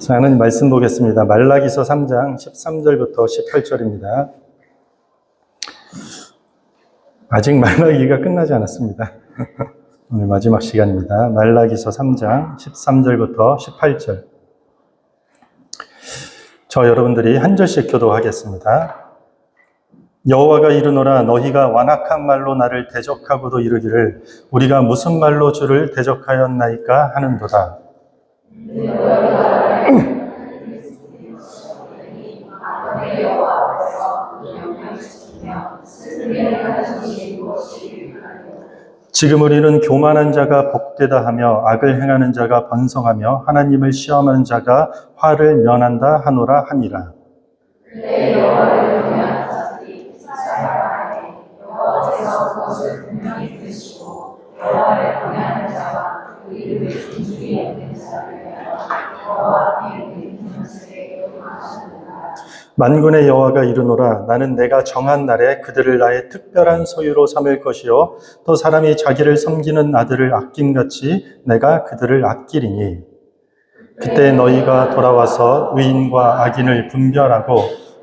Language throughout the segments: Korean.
자, 하나님 말씀 보겠습니다. 말라기서 3장 13절부터 18절입니다. 아직 말라기가 끝나지 않았습니다. 오늘 마지막 시간입니다. 말라기서 3장 13절부터 18절. 저 여러분들이 한 절씩 교도하겠습니다. 여호와가 이르노라, 너희가 완악한 말로 나를 대적하고도 이르기를 우리가 무슨 말로 주를 대적하였나이까 하는도다. 지금 우리는 교만한 자가 복되다 하며 악을 행하는 자가 번성하며 하나님을 시험하는 자가 화를 면한다 하노라 함이라. 만군의 여호와가 이르노라, 나는 내가 정한 날에 그들을 나의 특별한 소유로 삼을 것이요 또 사람이 자기를 섬기는 아들을 아낌같이 내가 그들을 아끼리니 그때 너희가 돌아와서 의인과 악인을 분별하고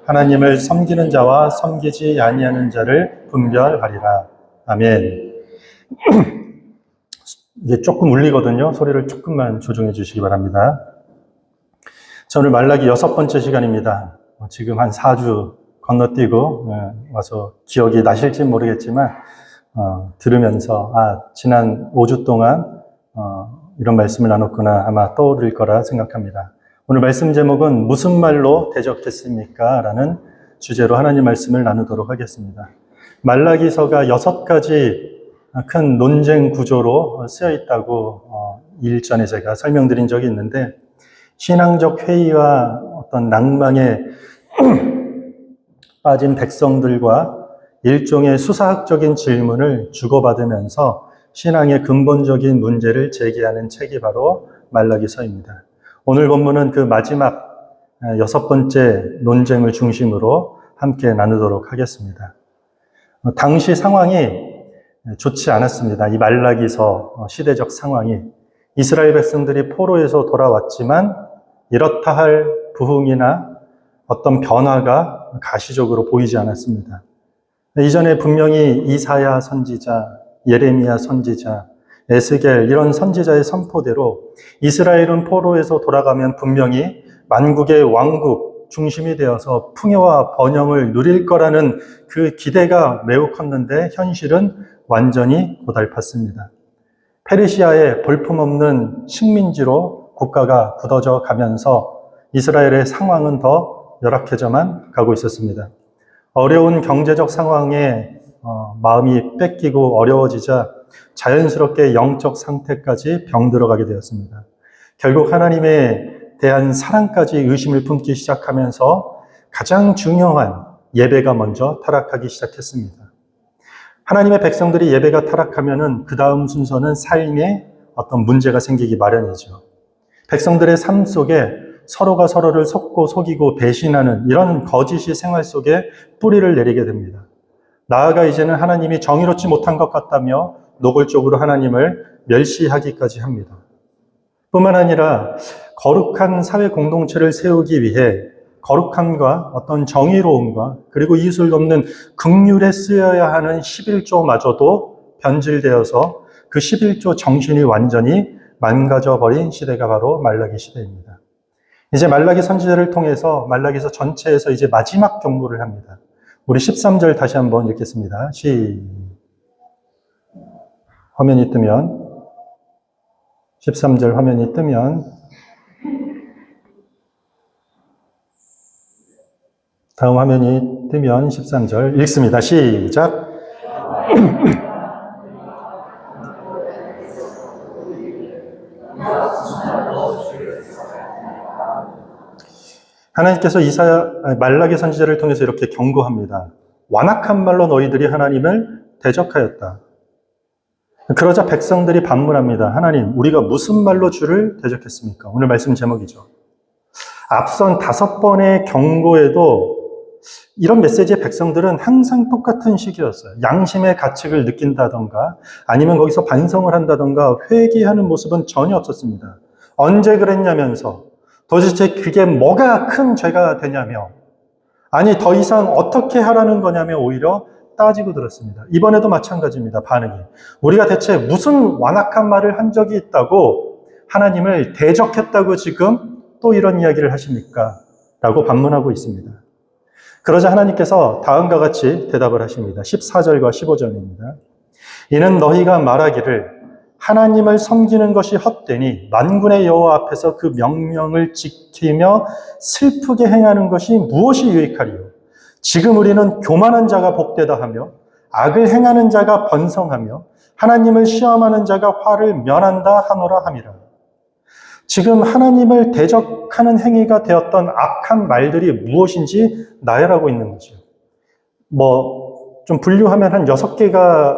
하나님을 섬기는 자와 섬기지 아니하는 자를 분별하리라. 아멘. 이게 조금 울리거든요. 소리를 조금만 조정해 주시기 바랍니다. 자, 오늘 말라기 6번째 시간입니다. 지금 한 4주 건너뛰고 와서 기억이 나실지 모르겠지만 들으면서 지난 5주 동안 이런 말씀을 나눴구나 아마 떠오를 거라 생각합니다. 오늘 말씀 제목은 무슨 말로 대적했습니까? 라는 주제로 하나님 말씀을 나누도록 하겠습니다. 말라기서가 6가지 큰 논쟁 구조로 쓰여 있다고 일전에 제가 설명드린 적이 있는데, 신앙적 회의와 어떤 낭망에 빠진 백성들과 일종의 수사학적인 질문을 주고받으면서 신앙의 근본적인 문제를 제기하는 책이 바로 말라기서입니다. 오늘 본문은 그 마지막 6번째 논쟁을 중심으로 함께 나누도록 하겠습니다. 당시 상황이 좋지 않았습니다. 이 말라기서 시대적 상황이 이스라엘 백성들이 포로에서 돌아왔지만 이렇다 할 부흥이나 어떤 변화가 가시적으로 보이지 않았습니다. 이전에 분명히 이사야 선지자, 예레미야 선지자, 에스겔 이런 선지자의 선포대로 이스라엘은 포로에서 돌아가면 분명히 만국의 왕국 중심이 되어서 풍요와 번영을 누릴 거라는 그 기대가 매우 컸는데 현실은 완전히 고달팠습니다. 페르시아의 볼품없는 식민지로 국가가 굳어져 가면서 이스라엘의 상황은 더 열악해져만 가고 있었습니다. 어려운 경제적 상황에 마음이 뺏기고 어려워지자 자연스럽게 영적 상태까지 병들어가게 되었습니다. 결국 하나님에 대한 사랑까지 의심을 품기 시작하면서 가장 중요한 예배가 먼저 타락하기 시작했습니다. 하나님의 백성들이 예배가 타락하면은 그 다음 순서는 삶에 어떤 문제가 생기기 마련이죠. 백성들의 삶 속에 서로가 서로를 속고 속이고 배신하는 이런 거짓이 생활 속에 뿌리를 내리게 됩니다. 나아가 이제는 하나님이 정의롭지 못한 것 같다며 노골적으로 하나님을 멸시하기까지 합니다. 뿐만 아니라 거룩한 사회 공동체를 세우기 위해 거룩함과 어떤 정의로움과 그리고 이웃을 돕는 긍휼에 쓰여야 하는 11조마저도 변질되어서 그 11조 정신이 완전히 망가져버린 시대가 바로 말라기 시대입니다. 이제 말라기 선지자를 통해서 말라기서 전체에서 이제 마지막 경고를 합니다. 우리 13절 다시 한번 읽겠습니다. 화면이 뜨면 13절 화면이 뜨면 다음 화면이 뜨면 13절 읽습니다. 시작. 하나님께서 말라기 선지자를 통해서 이렇게 경고합니다. 완악한 말로 너희들이 하나님을 대적하였다. 그러자 백성들이 반문합니다. 하나님, 우리가 무슨 말로 주를 대적했습니까? 오늘 말씀 제목이죠. 앞선 5번의 경고에도 이런 메시지의 백성들은 항상 똑같은 식이었어요. 양심의 가책을 느낀다던가 아니면 거기서 반성을 한다던가 회개하는 모습은 전혀 없었습니다. 언제 그랬냐면서 도대체 그게 뭐가 큰 죄가 되냐며, 아니 더 이상 어떻게 하라는 거냐며 오히려 따지고 들었습니다. 이번에도 마찬가지입니다. 반응이. 우리가 대체 무슨 완악한 말을 한 적이 있다고 하나님을 대적했다고 지금 또 이런 이야기를 하십니까? 라고 반문하고 있습니다. 그러자 하나님께서 다음과 같이 대답을 하십니다. 14절과 15절입니다. 이는 너희가 말하기를 하나님을 섬기는 것이 헛되니 만군의 여호와 앞에서 그 명령을 지키며 슬프게 행하는 것이 무엇이 유익하리요? 지금 우리는 교만한 자가 복되다 하며 악을 행하는 자가 번성하며 하나님을 시험하는 자가 화를 면한다 하노라 함이라. 지금 하나님을 대적하는 행위가 되었던 악한 말들이 무엇인지 나열하고 있는 거죠. 좀 분류하면 한 6개가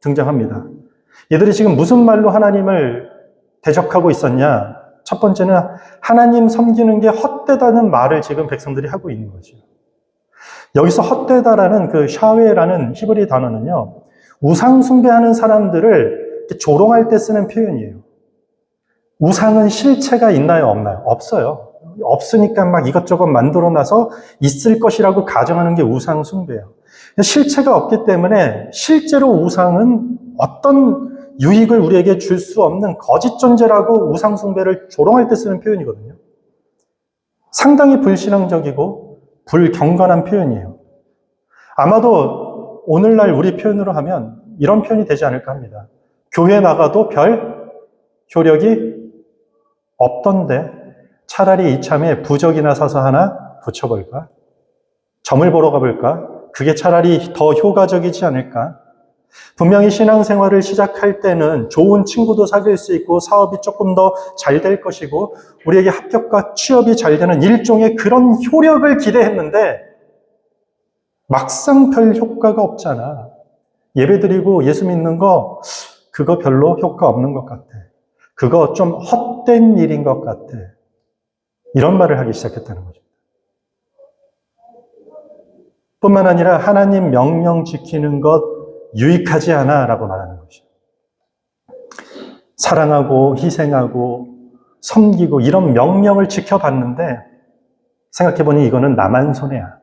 등장합니다. 얘들이 지금 무슨 말로 하나님을 대적하고 있었냐? 첫 번째는 하나님 섬기는 게 헛되다는 말을 지금 백성들이 하고 있는 거죠. 여기서 헛되다라는 그 샤웨라는 히브리 단어는요, 우상 숭배하는 사람들을 조롱할 때 쓰는 표현이에요. 우상은 실체가 있나요, 없나요? 없어요. 없으니까 막 이것저것 만들어 놔서 있을 것이라고 가정하는 게 우상 숭배예요. 실체가 없기 때문에 실제로 우상은 어떤 유익을 우리에게 줄 수 없는 거짓 존재라고 우상 숭배를 조롱할 때 쓰는 표현이거든요. 상당히 불신앙적이고 불경건한 표현이에요. 아마도 오늘날 우리 표현으로 하면 이런 표현이 되지 않을까 합니다. 교회 나가도 별 효력이 없던데 차라리 이참에 부적이나 사서 하나 붙여볼까? 점을 보러 가볼까? 그게 차라리 더 효과적이지 않을까? 분명히 신앙생활을 시작할 때는 좋은 친구도 사귈 수 있고 사업이 조금 더 잘 될 것이고 우리에게 합격과 취업이 잘 되는 일종의 그런 효력을 기대했는데 막상 별 효과가 없잖아. 예배드리고 예수 믿는 거 그거 별로 효과 없는 것 같아. 그거 좀 헛된 일인 것 같아. 이런 말을 하기 시작했다는 거죠. 뿐만 아니라 하나님 명령 지키는 것 유익하지 않아 라고 말하는 것이죠. 사랑하고 희생하고 섬기고 이런 명령을 지켜봤는데 생각해보니 이거는 나만 손해야.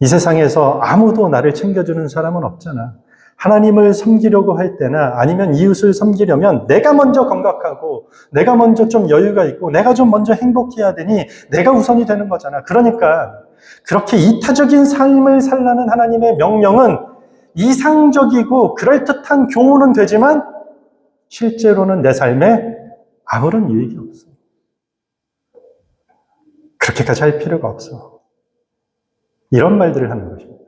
이 세상에서 아무도 나를 챙겨주는 사람은 없잖아. 하나님을 섬기려고 할 때나 아니면 이웃을 섬기려면 내가 먼저 건강하고 내가 먼저 좀 여유가 있고 내가 좀 먼저 행복해야 되니 내가 우선이 되는 거잖아. 그러니까 그렇게 이타적인 삶을 살라는 하나님의 명령은 이상적이고 그럴듯한 교훈은 되지만 실제로는 내 삶에 아무런 유익이 없어. 그렇게까지 할 필요가 없어. 이런 말들을 하는 것입니다.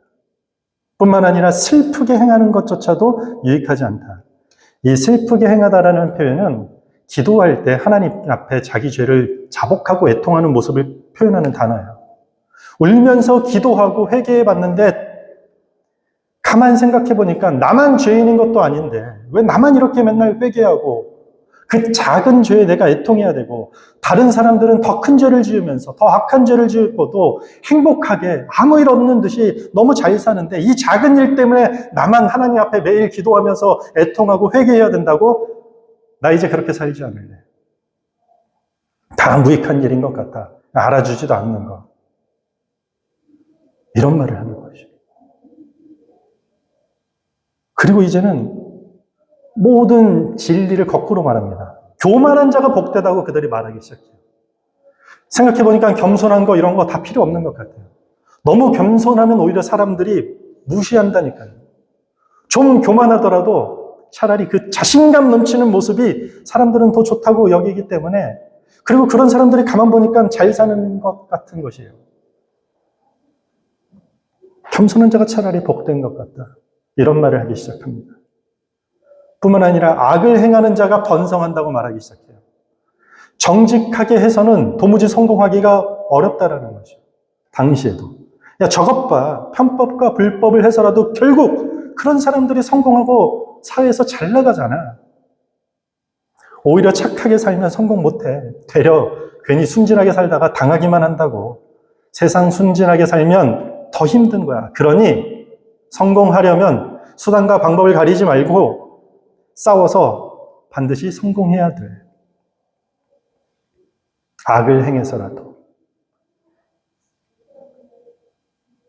뿐만 아니라 슬프게 행하는 것조차도 유익하지 않다. 이 슬프게 행하다라는 표현은 기도할 때 하나님 앞에 자기 죄를 자복하고 애통하는 모습을 표현하는 단어예요. 울면서 기도하고 회개해 봤는데 가만 생각해 보니까 나만 죄인인 것도 아닌데 왜 나만 이렇게 맨날 회개하고 그 작은 죄에 내가 애통해야 되고 다른 사람들은 더 큰 죄를 지으면서 더 악한 죄를 지었고도 행복하게 아무 일 없는 듯이 너무 잘 사는데 이 작은 일 때문에 나만 하나님 앞에 매일 기도하면서 애통하고 회개해야 된다고? 나 이제 그렇게 살지 않을래. 다 무익한 일인 것 같아. 알아주지도 않는 거. 이런 말을 하는 것이죠. 그리고 이제는 모든 진리를 거꾸로 말합니다. 교만한 자가 복되다고 그들이 말하기 시작해요. 생각해보니까 겸손한 거 이런 거 다 필요 없는 것 같아요. 너무 겸손하면 오히려 사람들이 무시한다니까요. 좀 교만하더라도 차라리 그 자신감 넘치는 모습이 사람들은 더 좋다고 여기기 때문에 그리고 그런 사람들이 가만 보니까 잘 사는 것 같은 것이에요. 겸손한 자가 차라리 복된 것 같다. 이런 말을 하기 시작합니다. 뿐만 아니라 악을 행하는 자가 번성한다고 말하기 시작해요. 정직하게 해서는 도무지 성공하기가 어렵다라는 거죠. 당시에도. 야, 저것 봐. 편법과 불법을 해서라도 결국 그런 사람들이 성공하고 사회에서 잘 나가잖아. 오히려 착하게 살면 성공 못해. 되려 괜히 순진하게 살다가 당하기만 한다고. 세상 순진하게 살면 더 힘든 거야. 그러니 성공하려면 수단과 방법을 가리지 말고 싸워서 반드시 성공해야 돼. 악을 행해서라도.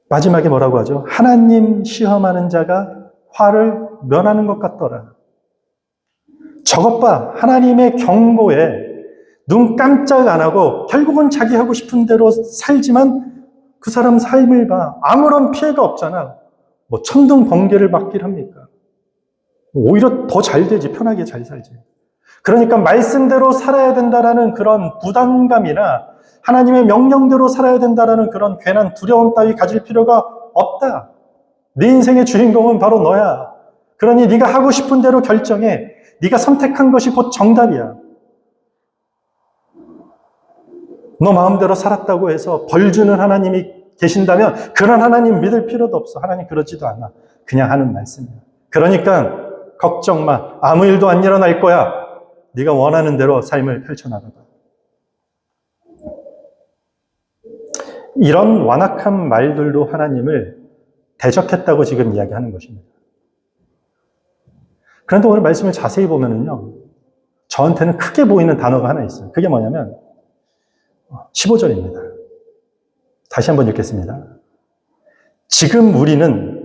마지막에 뭐라고 하죠? 하나님 시험하는 자가 화를 면하는 것 같더라. 저것 봐. 하나님의 경고에 눈 깜짝 안 하고 결국은 자기 하고 싶은 대로 살지만 그 사람 삶을 봐. 아무런 피해가 없잖아. 뭐 천둥 번개를 맞길 합니까? 오히려 더 잘 되지. 편하게 잘 살지. 그러니까 말씀대로 살아야 된다라는 그런 부담감이나 하나님의 명령대로 살아야 된다라는 그런 괜한 두려움 따위 가질 필요가 없다. 네 인생의 주인공은 바로 너야. 그러니 네가 하고 싶은 대로 결정해. 네가 선택한 것이 곧 정답이야. 너 마음대로 살았다고 해서 벌 주는 하나님이 계신다면 그런 하나님 믿을 필요도 없어. 하나님 그러지도 않아. 그냥 하는 말씀이야. 그러니까 걱정 마. 아무 일도 안 일어날 거야. 네가 원하는 대로 삶을 펼쳐나가봐. 이런 완악한 말들로 하나님을 대적했다고 지금 이야기하는 것입니다. 그런데 오늘 말씀을 자세히 보면은요, 저한테는 크게 보이는 단어가 하나 있어요. 그게 뭐냐면 15절입니다. 다시 한번 읽겠습니다. 지금 우리는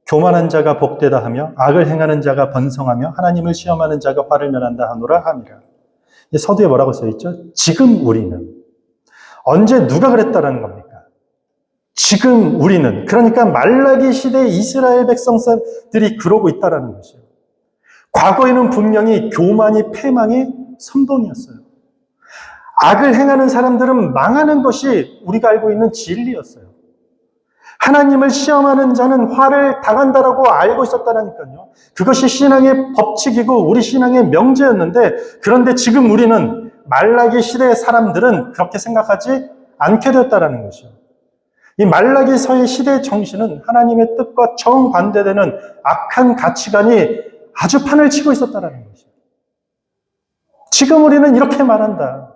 교만한 자가 복되다 하며 악을 행하는 자가 번성하며 하나님을 시험하는 자가 화를 면한다 하노라 함이라. 서두에 뭐라고 써있죠? 지금 우리는. 언제 누가 그랬다라는 겁니까? 지금 우리는. 그러니까 말라기 시대 이스라엘 백성들이 그러고 있다라는 것이에요. 과거에는 분명히 교만이 패망의 선봉이었어요. 악을 행하는 사람들은 망하는 것이 우리가 알고 있는 진리였어요. 하나님을 시험하는 자는 화를 당한다라고 알고 있었다니까요. 그것이 신앙의 법칙이고 우리 신앙의 명제였는데, 그런데 지금 우리는 말라기 시대의 사람들은 그렇게 생각하지 않게 되었다라는 것이요. 이 말라기서의 시대의 정신은 하나님의 뜻과 정반대되는 악한 가치관이 아주 판을 치고 있었다라는 것이요. 지금 우리는 이렇게 말한다.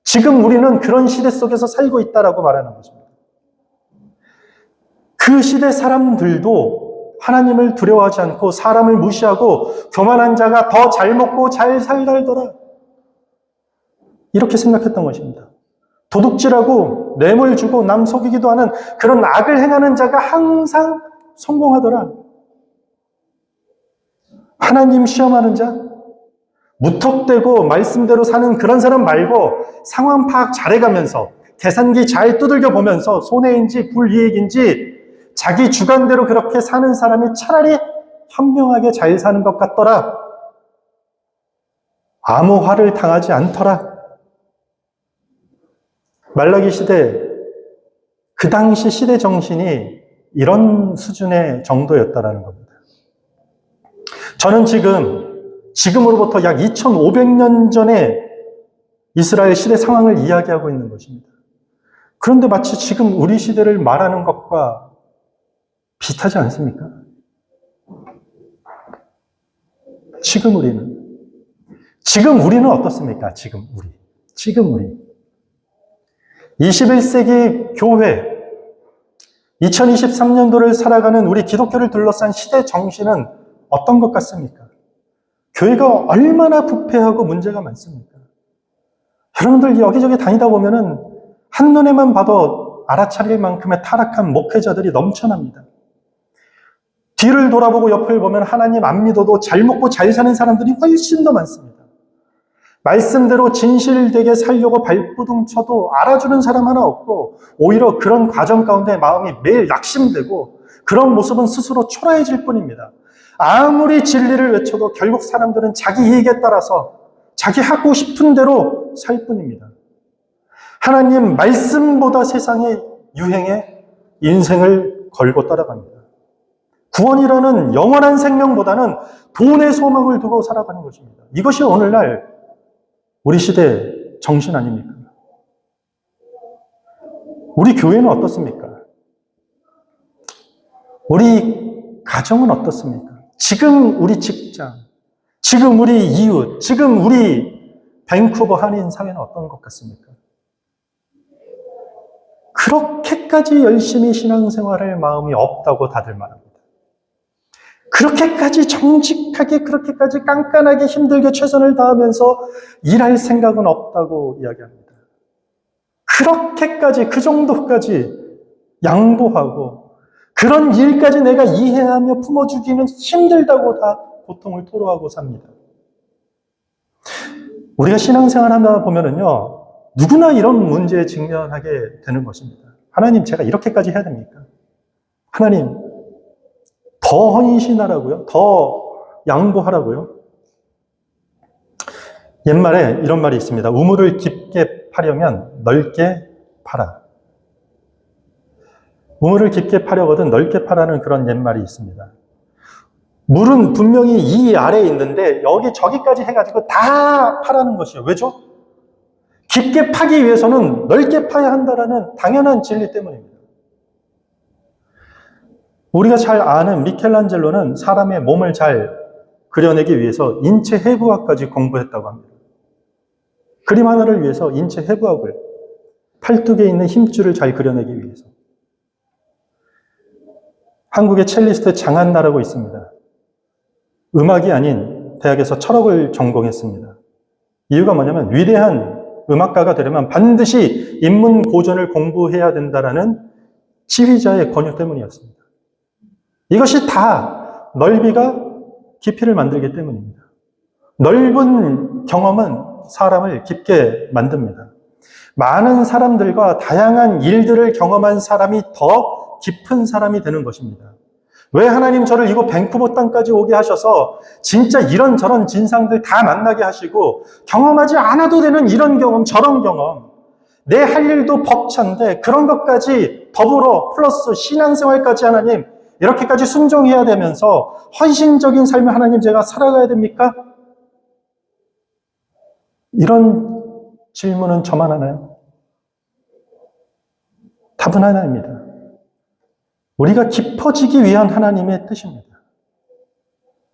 지금 우리는 그런 시대 속에서 살고 있다라고 말하는 것입니다. 그 시대 사람들도 하나님을 두려워하지 않고 사람을 무시하고 교만한 자가 더 잘 먹고 잘 살더라. 이렇게 생각했던 것입니다. 도둑질하고 뇌물 주고 남 속이기도 하는 그런 악을 행하는 자가 항상 성공하더라. 하나님 시험하는 자, 무턱대고 말씀대로 사는 그런 사람 말고 상황 파악 잘해가면서 계산기 잘 두들겨 보면서 손해인지 불이익인지 자기 주관대로 그렇게 사는 사람이 차라리 현명하게 잘 사는 것 같더라. 아무 화를 당하지 않더라. 말라기 시대, 그 당시 시대 정신이 이런 수준의 정도였다라는 겁니다. 저는 지금으로부터 약 2500년 전에 이스라엘 시대 상황을 이야기하고 있는 것입니다. 그런데 마치 지금 우리 시대를 말하는 것과 비슷하지 않습니까? 지금 우리는 어떻습니까? 지금 우리. 21세기 교회, 2023년도를 살아가는 우리 기독교를 둘러싼 시대 정신은 어떤 것 같습니까? 교회가 얼마나 부패하고 문제가 많습니까? 여러분들 여기저기 다니다 보면은 한눈에만 봐도 알아차릴 만큼의 타락한 목회자들이 넘쳐납니다. 뒤를 돌아보고 옆을 보면 하나님 안 믿어도 잘 먹고 잘 사는 사람들이 훨씬 더 많습니다. 말씀대로 진실되게 살려고 발버둥 쳐도 알아주는 사람 하나 없고 오히려 그런 과정 가운데 마음이 매일 낙심되고 그런 모습은 스스로 초라해질 뿐입니다. 아무리 진리를 외쳐도 결국 사람들은 자기 이익에 따라서 자기 하고 싶은 대로 살 뿐입니다. 하나님 말씀보다 세상의 유행에 인생을 걸고 따라갑니다. 구원이라는 영원한 생명보다는 돈의 소망을 두고 살아가는 것입니다. 이것이 오늘날 우리 시대 정신 아닙니까? 우리 교회는 어떻습니까? 우리 가정은 어떻습니까? 지금 우리 직장, 지금 우리 이웃, 지금 우리 밴쿠버 한인 사회는 어떤 것 같습니까? 그렇게까지 열심히 신앙생활할 마음이 없다고 다들 말합니다. 그렇게까지 정직하게, 그렇게까지 깐깐하게 힘들게 최선을 다하면서 일할 생각은 없다고 이야기합니다. 그렇게까지, 그 정도까지 양보하고 그런 일까지 내가 이해하며 품어주기는 힘들다고 다 고통을 토로하고 삽니다. 우리가 신앙생활 하다 보면은요, 누구나 이런 문제에 직면하게 되는 것입니다. 하나님, 제가 이렇게까지 해야 됩니까? 하나님, 더 헌신하라고요? 더 양보하라고요? 옛말에 이런 말이 있습니다. 우물을 깊게 파려면 넓게 파라. 우물을 깊게 파려거든 넓게 파라는 그런 옛말이 있습니다. 물은 분명히 이 아래에 있는데 여기 저기까지 해가지고 다 파라는 것이에요. 왜죠? 깊게 파기 위해서는 넓게 파야 한다라는 당연한 진리 때문입니다. 우리가 잘 아는 미켈란젤로는 사람의 몸을 잘 그려내기 위해서 인체 해부학까지 공부했다고 합니다. 그림 하나를 위해서 인체 해부학을, 팔뚝에 있는 힘줄을 잘 그려내기 위해서. 한국의 첼리스트 장한나라고 있습니다. 음악이 아닌 대학에서 철학을 전공했습니다. 이유가 뭐냐면 위대한 음악가가 되려면 반드시 인문고전을 공부해야 된다라는 지휘자의 권유 때문이었습니다. 이것이 다 넓이가 깊이를 만들기 때문입니다. 넓은 경험은 사람을 깊게 만듭니다. 많은 사람들과 다양한 일들을 경험한 사람이 더 깊은 사람이 되는 것입니다. 왜 하나님 저를 이곳 밴쿠버 땅까지 오게 하셔서 진짜 이런저런 진상들 다 만나게 하시고 경험하지 않아도 되는 이런 경험, 저런 경험, 내 할 일도 벅찬데 그런 것까지 더불어 플러스 신앙생활까지 하나님 이렇게까지 순종해야 되면서 헌신적인 삶을 하나님 제가 살아가야 됩니까? 이런 질문은 저만 하나요? 답은 하나입니다. 우리가 깊어지기 위한 하나님의 뜻입니다.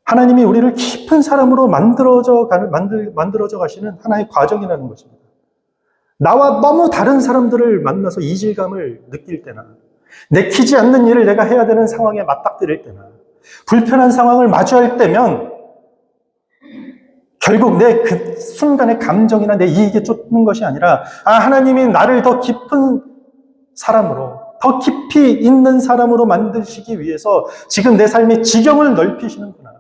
하나님이 우리를 깊은 사람으로 만들어져 가시는 하나의 과정이라는 것입니다. 나와 너무 다른 사람들을 만나서 이질감을 느낄 때나, 내키지 않는 일을 내가 해야 되는 상황에 맞닥뜨릴 때나, 불편한 상황을 마주할 때면 결국 내 그 순간의 감정이나 내 이익에 쫓는 것이 아니라 하나님이 나를 더 깊은 사람으로, 더 깊이 있는 사람으로 만드시기 위해서 지금 내 삶의 지경을 넓히시는구나.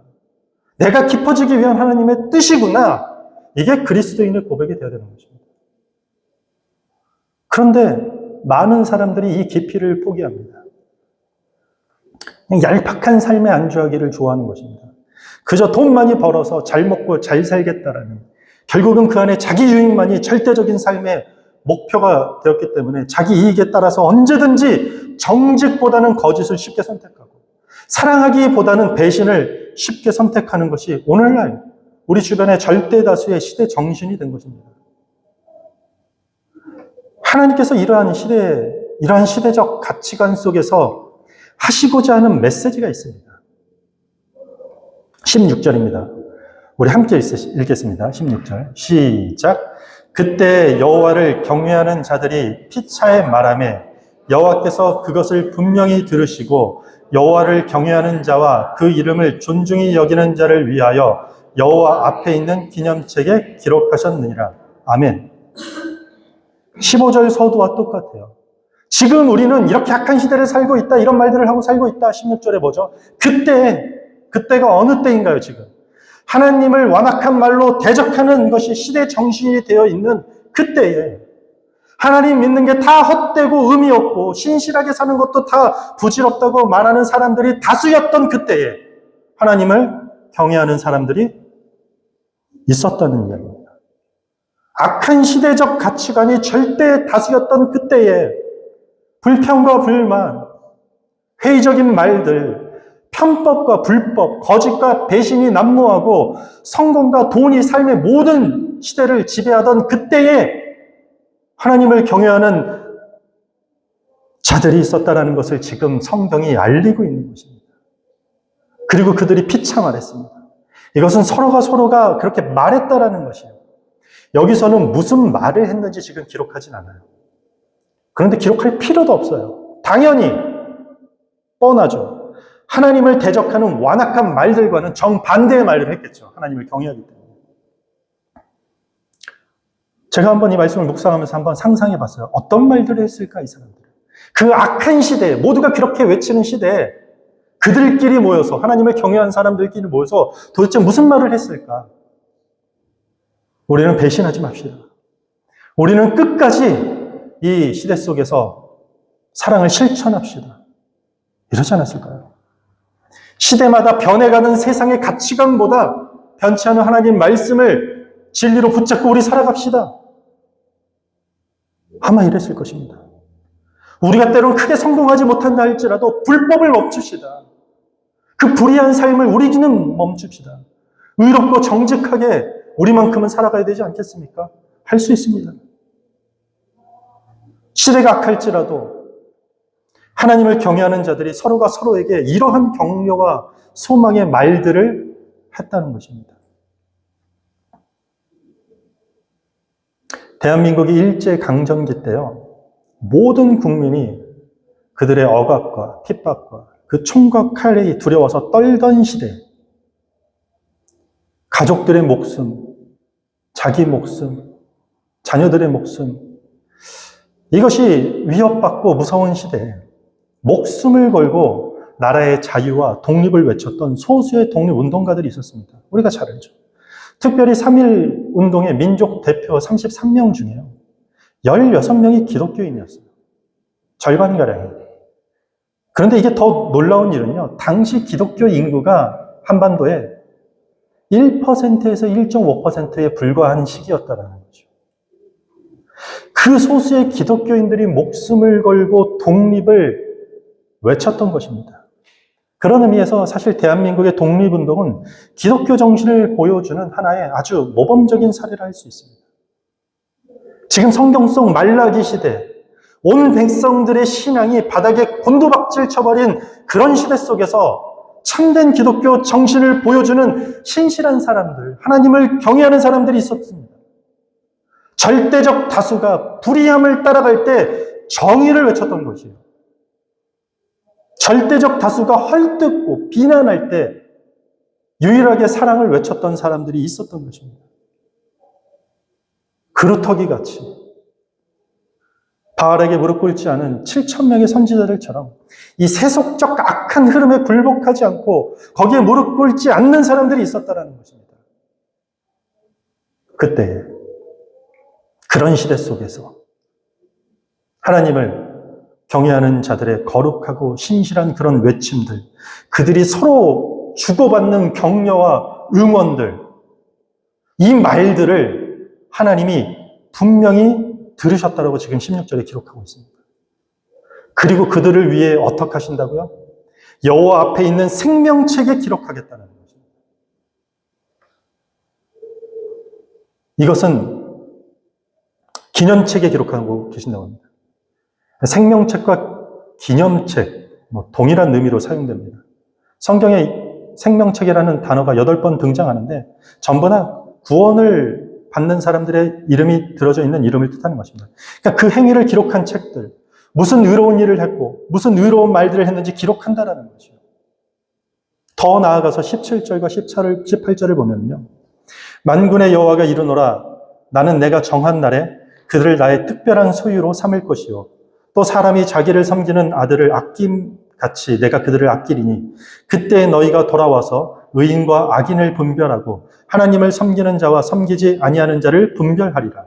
내가 깊어지기 위한 하나님의 뜻이구나. 이게 그리스도인의 고백이 되어야 되는 것입니다. 그런데 많은 사람들이 이 깊이를 포기합니다. 그냥 얄팍한 삶에 안주하기를 좋아하는 것입니다. 그저 돈 많이 벌어서 잘 먹고 잘 살겠다라는, 결국은 그 안에 자기 유익만이 절대적인 삶의 목표가 되었기 때문에 자기 이익에 따라서 언제든지 정직보다는 거짓을 쉽게 선택하고 사랑하기보다는 배신을 쉽게 선택하는 것이 오늘날 우리 주변의 절대 다수의 시대 정신이 된 것입니다. 하나님께서 이러한 시대적 가치관 속에서 하시고자 하는 메시지가 있습니다. 16절입니다. 우리 함께 읽겠습니다. 16절 시작. 그때 여호와를 경외하는 자들이 피차에 말하매 여호와께서 그것을 분명히 들으시고 여호와를 경외하는 자와 그 이름을 존중히 여기는 자를 위하여 여호와 앞에 있는 기념책에 기록하셨느니라. 아멘. 15절 서두와 똑같아요. 지금 우리는 이렇게 악한 시대를 살고 있다, 이런 말들을 하고 살고 있다. 16절에 뭐죠? 그때가 어느 때인가요, 지금? 하나님을 완악한 말로 대적하는 것이 시대 정신이 되어 있는 그때에 하나님 믿는 게 다 헛되고 의미 없고 신실하게 사는 것도 다 부질없다고 말하는 사람들이 다수였던 그때에 하나님을 경외하는 사람들이 있었다는 이야기입니다. 악한 시대적 가치관이 절대 다수였던 그때에 불평과 불만, 회의적인 말들, 편법과 불법, 거짓과 배신이 난무하고 성공과 돈이 삶의 모든 시대를 지배하던 그때에 하나님을 경외하는 자들이 있었다는 것을 지금 성경이 알리고 있는 것입니다. 그리고 그들이 피차 말했습니다. 이것은 서로가 그렇게 말했다라는 것이에요. 여기서는 무슨 말을 했는지 지금 기록하진 않아요. 그런데 기록할 필요도 없어요. 당연히 뻔하죠. 하나님을 대적하는 완악한 말들과는 정반대의 말을 했겠죠. 하나님을 경외하기 때문에. 제가 한번 이 말씀을 묵상하면서 한번 상상해 봤어요. 어떤 말들을 했을까, 이 사람들. 그 악한 시대에, 모두가 그렇게 외치는 시대에 그들끼리 모여서, 하나님을 경외한 사람들끼리 모여서 도대체 무슨 말을 했을까? 우리는 배신하지 맙시다. 우리는 끝까지 이 시대 속에서 사랑을 실천합시다. 이러지 않았을까요? 시대마다 변해가는 세상의 가치관보다 변치 않은 하나님 말씀을 진리로 붙잡고 우리 살아갑시다. 아마 이랬을 것입니다. 우리가 때론 크게 성공하지 못한다 할지라도 불법을 멈춥시다. 그 불의한 삶을 우리는 멈춥시다. 의롭고 정직하게 우리만큼은 살아가야 되지 않겠습니까? 할 수 있습니다. 시대가 악할지라도 하나님을 경외하는 자들이 서로가 서로에게 이러한 격려와 소망의 말들을 했다는 것입니다. 대한민국이 일제강점기 때요, 모든 국민이 그들의 억압과 핍박과 그 총과 칼이 두려워서 떨던 시대, 가족들의 목숨, 자기 목숨, 자녀들의 목숨, 이것이 위협받고 무서운 시대에 목숨을 걸고 나라의 자유와 독립을 외쳤던 소수의 독립운동가들이 있었습니다. 우리가 잘 알죠. 특별히 3.1 운동의 민족 대표 33명 중에요, 16명이 기독교인이었어요. 절반가량이. 그런데 이게 더 놀라운 일은요, 당시 기독교 인구가 한반도에 1%에서 1.5%에 불과한 시기였다는 거죠. 그 소수의 기독교인들이 목숨을 걸고 독립을 외쳤던 것입니다. 그런 의미에서 사실 대한민국의 독립운동은 기독교 정신을 보여주는 하나의 아주 모범적인 사례라 할 수 있습니다. 지금 성경 속 말라기 시대, 온 백성들의 신앙이 바닥에 곤두박질 쳐버린 그런 시대 속에서 참된 기독교 정신을 보여주는 신실한 사람들, 하나님을 경외하는 사람들이 있었습니다. 절대적 다수가 불의함을 따라갈 때 정의를 외쳤던 것이에요. 절대적 다수가 헐뜯고 비난할 때 유일하게 사랑을 외쳤던 사람들이 있었던 것입니다. 그루터기 같이 바알에게 무릎 꿇지 않은 7,000명의 선지자들처럼 이 세속적 악한 흐름에 굴복하지 않고 거기에 무릎 꿇지 않는 사람들이 있었다는 것입니다. 그때 그런 시대 속에서 하나님을 경외하는 자들의 거룩하고 신실한 그런 외침들, 그들이 서로 주고받는 격려와 응원들, 이 말들을 하나님이 분명히 들으셨다라고 지금 16절에 기록하고 있습니다. 그리고 그들을 위해 어떻게 하신다고요? 여호와 앞에 있는 생명책에 기록하겠다는 거죠. 이것은 기념책에 기록하고 계신다고 합니다. 생명책과 기념책, 동일한 의미로 사용됩니다. 성경에 생명책이라는 단어가 8번 등장하는데 전부 다 구원을 받는 사람들의 이름이 들어져 있는 이름을 뜻하는 것입니다. 그러니까 그 행위를 기록한 책들, 무슨 의로운 일을 했고 무슨 의로운 말들을 했는지 기록한다는 거죠. 더 나아가서 17절과 18절을 보면요, 만군의 여호와가 이르노라, 나는 내가 정한 날에 그들을 나의 특별한 소유로 삼을 것이요, 또 사람이 자기를 섬기는 아들을 아낌같이 내가 그들을 아끼리니 그때 너희가 돌아와서 의인과 악인을 분별하고 하나님을 섬기는 자와 섬기지 아니하는 자를 분별하리라.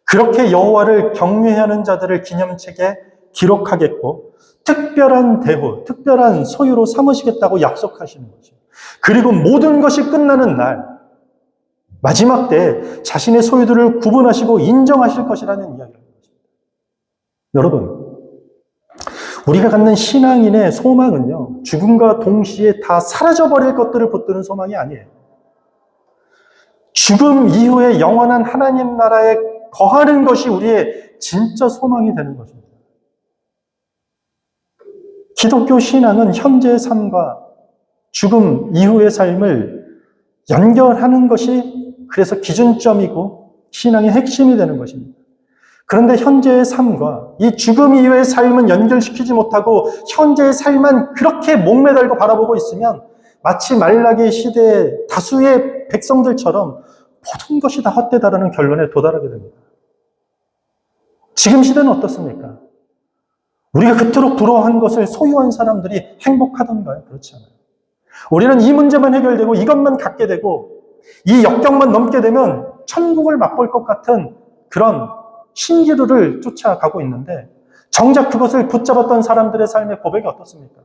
그렇게 여호와를 경외하는 자들을 기념책에 기록하겠고 특별한 대우, 특별한 소유로 삼으시겠다고 약속하시는 거죠. 그리고 모든 것이 끝나는 날, 마지막 때에 자신의 소유들을 구분하시고 인정하실 것이라는 이야기입니다. 여러분, 우리가 갖는 신앙인의 소망은요, 죽음과 동시에 다 사라져버릴 것들을 붙드는 소망이 아니에요. 죽음 이후에 영원한 하나님 나라에 거하는 것이 우리의 진짜 소망이 되는 것입니다. 기독교 신앙은 현재의 삶과 죽음 이후의 삶을 연결하는 것이 그래서 기준점이고 신앙의 핵심이 되는 것입니다. 그런데 현재의 삶과 이 죽음 이후의 삶은 연결시키지 못하고 현재의 삶만 그렇게 목매달고 바라보고 있으면 마치 말라기 시대의 다수의 백성들처럼 모든 것이 다 헛되다라는 결론에 도달하게 됩니다. 지금 시대는 어떻습니까? 우리가 그토록 부러워한 것을 소유한 사람들이 행복하던가요? 그렇지 않아요. 우리는 이 문제만 해결되고 이것만 갖게 되고 이 역경만 넘게 되면 천국을 맛볼 것 같은 그런 신기루를 쫓아가고 있는데 정작 그것을 붙잡았던 사람들의 삶의 고백이 어떻습니까?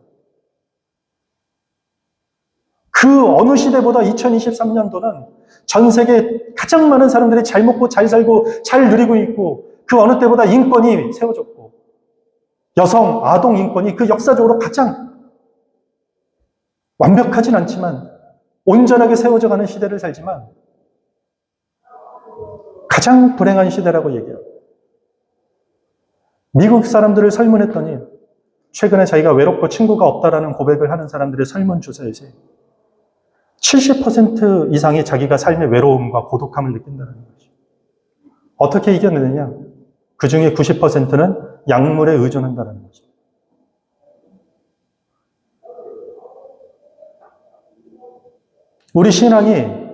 그 어느 시대보다 2023년도는 전 세계 가장 많은 사람들이 잘 먹고 잘 살고 잘 누리고 있고 그 어느 때보다 인권이 세워졌고 여성, 아동 인권이 그 역사적으로 가장 완벽하진 않지만 온전하게 세워져 가는 시대를 살지만 가장 불행한 시대라고 얘기해요. 미국 사람들을 설문했더니 최근에 자기가 외롭고 친구가 없다라는 고백을 하는 사람들의 설문조사에서 70% 이상이 자기가 삶의 외로움과 고독함을 느낀다는 거죠. 어떻게 이겨내느냐? 그 중에 90%는 약물에 의존한다는 거죠. 우리 신앙이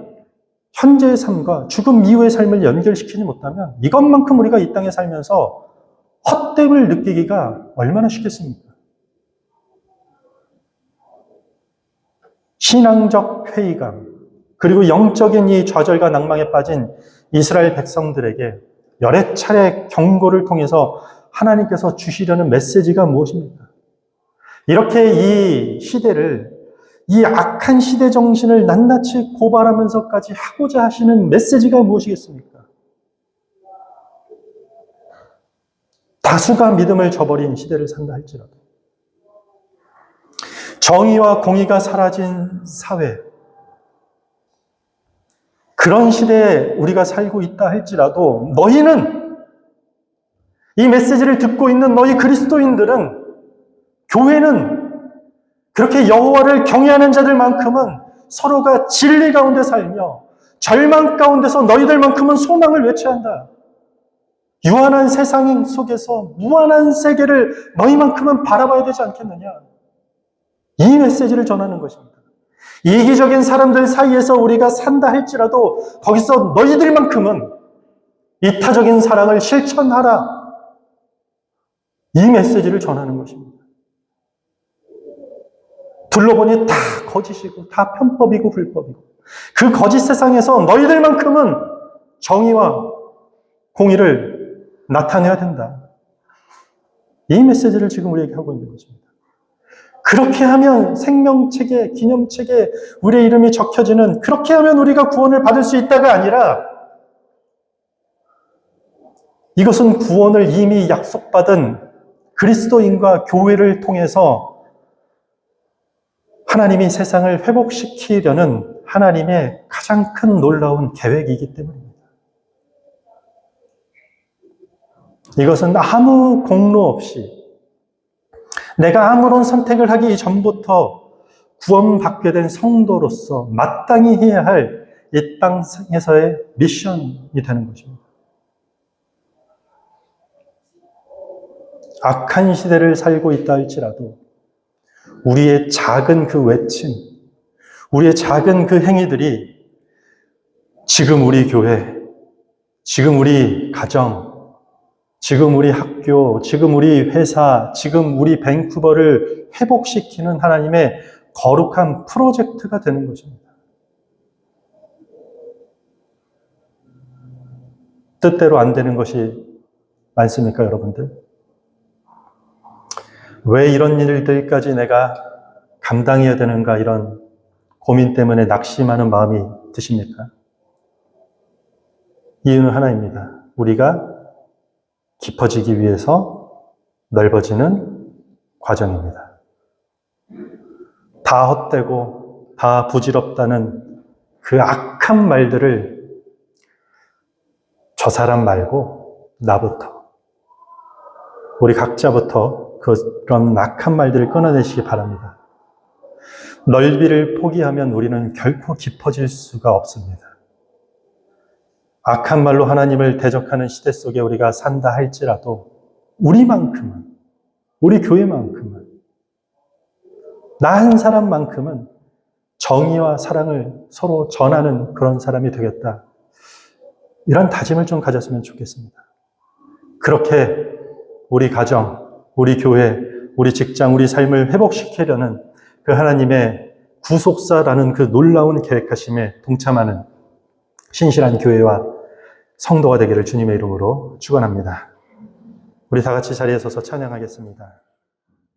현재의 삶과 죽음 이후의 삶을 연결시키지 못하면 이것만큼 우리가 이 땅에 살면서 헛됨을 느끼기가 얼마나 쉽겠습니까? 신앙적 회의감, 그리고 영적인 이 좌절과 낭망에 빠진 이스라엘 백성들에게 여러 차례 경고를 통해서 하나님께서 주시려는 메시지가 무엇입니까? 이렇게 이 시대를, 이 악한 시대 정신을 낱낱이 고발하면서까지 하고자 하시는 메시지가 무엇이겠습니까? 다수가 믿음을 저버린 시대를 산다 할지라도 정의와 공의가 사라진 사회, 그런 시대에 우리가 살고 있다 할지라도 너희는, 이 메시지를 듣고 있는 너희 그리스도인들은, 교회는 그렇게 여호와를 경외하는 자들만큼은 서로가 진리 가운데 살며 절망 가운데서 너희들만큼은 소망을 외쳐야 한다. 유한한 세상 속에서 무한한 세계를 너희만큼은 바라봐야 되지 않겠느냐. 이 메시지를 전하는 것입니다. 이기적인 사람들 사이에서 우리가 산다 할지라도 거기서 너희들만큼은 이타적인 사랑을 실천하라. 이 메시지를 전하는 것입니다. 둘러보니 다 거짓이고 다 편법이고 불법이고 그 거짓 세상에서 너희들만큼은 정의와 공의를 나타내야 된다. 이 메시지를 지금 우리에게 하고 있는 것입니다. 그렇게 하면 생명책에, 기념책에 우리의 이름이 적혀지는, 그렇게 하면 우리가 구원을 받을 수 있다가 아니라 이것은 구원을 이미 약속받은 그리스도인과 교회를 통해서 하나님이 세상을 회복시키려는 하나님의 가장 큰 놀라운 계획이기 때문입니다. 이것은 아무 공로 없이 내가 아무런 선택을 하기 전부터 구원받게 된 성도로서 마땅히 해야 할 이 땅에서의 미션이 되는 것입니다. 악한 시대를 살고 있다 할지라도 우리의 작은 그 외침, 우리의 작은 그 행위들이 지금 우리 교회, 지금 우리 가정, 지금 우리 학교, 지금 우리 회사, 지금 우리 밴쿠버를 회복시키는 하나님의 거룩한 프로젝트가 되는 것입니다. 뜻대로 안 되는 것이 많습니까, 여러분들? 왜 이런 일들까지 내가 감당해야 되는가, 이런 고민 때문에 낙심하는 마음이 드십니까? 이유는 하나입니다. 우리가 깊어지기 위해서 넓어지는 과정입니다. 다 헛되고 다 부질없다는 그 악한 말들을 저 사람 말고 나부터, 우리 각자부터 그런 악한 말들을 끊어내시기 바랍니다. 넓이를 포기하면 우리는 결코 깊어질 수가 없습니다. 악한 말로 하나님을 대적하는 시대 속에 우리가 산다 할지라도 우리만큼은, 우리 교회만큼은, 나 한 사람만큼은 정의와 사랑을 서로 전하는 그런 사람이 되겠다. 이런 다짐을 좀 가졌으면 좋겠습니다. 그렇게 우리 가정, 우리 교회, 우리 직장, 우리 삶을 회복시키려는 그 하나님의 구속사라는 그 놀라운 계획하심에 동참하는 신실한 교회와 성도가 되기를 주님의 이름으로 축원합니다. 우리 다 같이 자리에 서서 찬양하겠습니다.